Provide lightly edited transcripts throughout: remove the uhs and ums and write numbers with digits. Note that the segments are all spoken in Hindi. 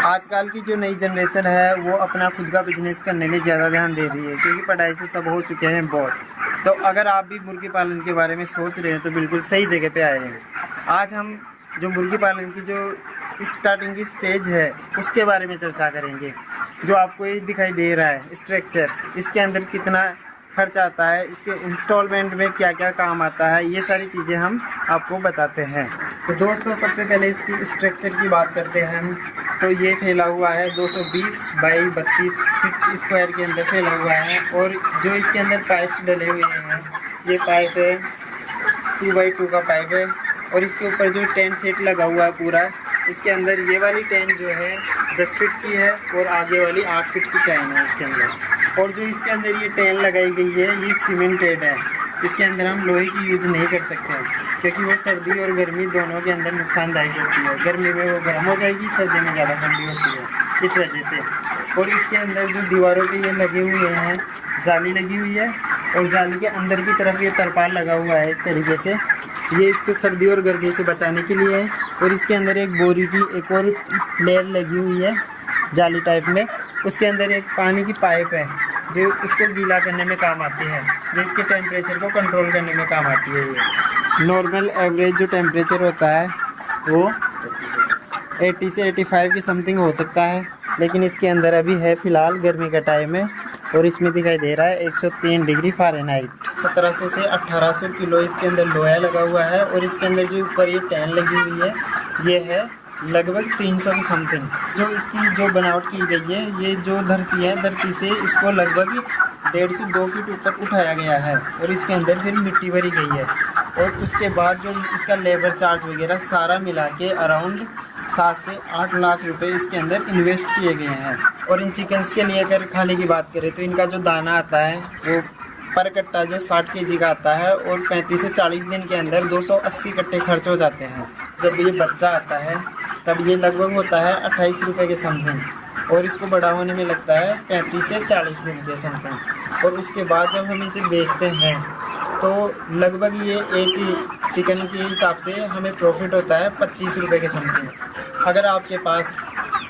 आजकल की जो नई जनरेशन है वो अपना खुद का बिजनेस करने में ज़्यादा ध्यान दे रही है, क्योंकि पढ़ाई से सब हो चुके हैं बोर। तो अगर आप भी मुर्गी पालन के बारे में सोच रहे हैं तो बिल्कुल सही जगह पे आए हैं। आज हम जो मुर्गी पालन की जो स्टार्टिंग की स्टेज है उसके बारे में चर्चा करेंगे। जो आपको ये दिखाई दे रहा है स्ट्रक्चर, इसके अंदर कितना खर्च आता है, इसके इंस्टॉलमेंट में क्या क्या काम आता है, ये सारी चीज़ें हम आपको बताते हैं। तो दोस्तों सबसे पहले इसकी स्ट्रक्चर की बात करते हैं हम। तो ये फैला हुआ है 220 बाई 32 फीट स्क्वायर के अंदर फैला हुआ है। और जो इसके अंदर पाइप्स डले हुए हैं, ये पाइप है 2x2 का पाइप है। और इसके ऊपर जो टेंट सेट लगा हुआ है पूरा, इसके अंदर ये वाली टेंट जो है 10 फीट की है और आगे वाली 8 फीट की टेन है इसके अंदर। और जो इसके अंदर ये टेन लगाई गई है ये सीमेंटेड है। इसके अंदर हम लोहे की यूज नहीं कर सकते क्योंकि वो सर्दी और गर्मी दोनों के अंदर नुकसानदायक होती है। गर्मी में वो गर्म हो जाएगी, सर्दी में ज़्यादा ठंडी होती है, इस वजह से। और इसके अंदर जो दीवारों पे ये लगे हुए हैं, जाली लगी हुई है और जाली के अंदर की तरफ ये तरपाल लगा हुआ है एक तरीके से। ये इसको सर्दी और गर्मी से बचाने के लिए है। और इसके अंदर एक बोरी की एक और लेयर लगी हुई है जाली टाइप में। उसके अंदर एक पानी की पाइप है जो उसको गीला करने में काम आती है, जो इसके टेम्परेचर को कंट्रोल करने में काम आती है। ये नॉर्मल एवरेज जो टेम्परेचर होता है वो 80 से 85 की समथिंग हो सकता है, लेकिन इसके अंदर अभी है फ़िलहाल गर्मी का टाइम है। और इसमें दिखाई दे रहा है 103 डिग्री फ़ारेनहाइट। 1700 से 1800 किलो इसके अंदर लोहा लगा हुआ है। और इसके अंदर जो ऊपर ये टैन लगी हुई है ये है लगभग 300 की समथिंग। जो इसकी जो बनावट की गई है, ये जो धरती है, धरती से इसको लगभग 1.5 से 2 फीट ऊपर उठाया गया है और इसके अंदर फिर मिट्टी भरी गई है। और उसके बाद जो इसका लेबर चार्ज वगैरह सारा मिला के अराउंड 7 से 8 लाख रुपए इसके अंदर इन्वेस्ट किए गए हैं। और इन चिकन्स के लिए अगर खाने की बात करें तो इनका जो दाना आता है वो पर कट्टा जो 60 kg का आता है और 35 से 40 दिन के अंदर 280 कट्टे खर्च हो जाते हैं। जब ये बच्चा आता है तब ये लगभग होता है 28 रुपये के समथिंग और इसको बड़ा होने में लगता है 35 से 40 दिन के समथिंग। और उसके बाद जब हम इसे बेचते हैं तो लगभग ये एक चिकन के हिसाब से हमें प्रॉफिट होता है 25 रुपये के समथिंग। अगर आपके पास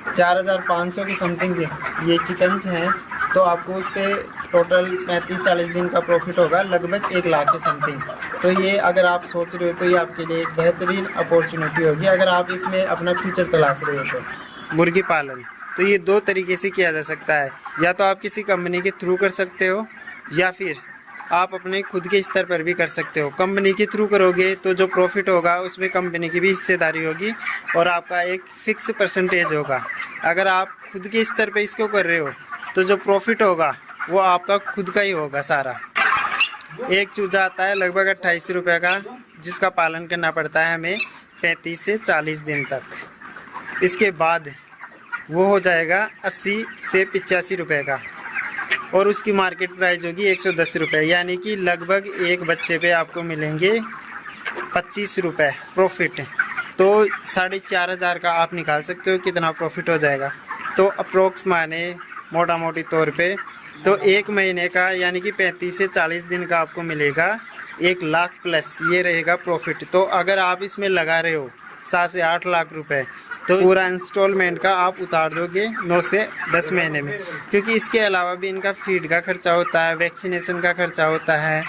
4500 की समथिंग ये चिकन्स हैं तो आपको उस पर टोटल 35-40 दिन का प्रॉफिट होगा लगभग 1 लाख से समथिंग। तो ये अगर आप सोच रहे हो तो ये आपके लिए एक बेहतरीन अपॉर्चुनिटी होगी अगर आप इसमें अपना फ्यूचर तलाश रहे हो तो। मुर्गी पालन तो ये 2 तरीके से किया जा सकता है, या तो आप किसी कंपनी के थ्रू कर सकते हो या फिर आप अपने खुद के स्तर पर भी कर सकते हो। कंपनी के थ्रू करोगे तो जो प्रॉफिट होगा उसमें कंपनी की भी हिस्सेदारी होगी और आपका एक फिक्स परसेंटेज होगा। अगर आप खुद के स्तर पे इसको कर रहे हो तो जो प्रॉफिट होगा वो आपका खुद का ही होगा सारा। एक चूजा आता है लगभग 28 रुपये का, जिसका पालन करना पड़ता है हमें 35 से 40 दिन तक। इसके बाद वो हो जाएगा 80 से 85 रुपये का और उसकी मार्केट प्राइस होगी 110 रुपये, यानी कि लगभग एक बच्चे पे आपको मिलेंगे 25 रुपये प्रॉफिट। तो 4500 का आप निकाल सकते हो कितना प्रॉफिट हो जाएगा। तो अप्रोक्स माने मोटा मोटी तौर पे तो 1 महीने का यानी कि 35 से 40 दिन का आपको मिलेगा 1 लाख प्लस ये रहेगा प्रॉफिट। तो अगर आप इसमें लगा रहे हो 7 से 8 लाख रुपए तो पूरा इंस्टॉलमेंट का आप उतार दोगे 9 से 10 महीने में, क्योंकि इसके अलावा भी इनका फीड का खर्चा होता है, वैक्सीनेशन का खर्चा होता है।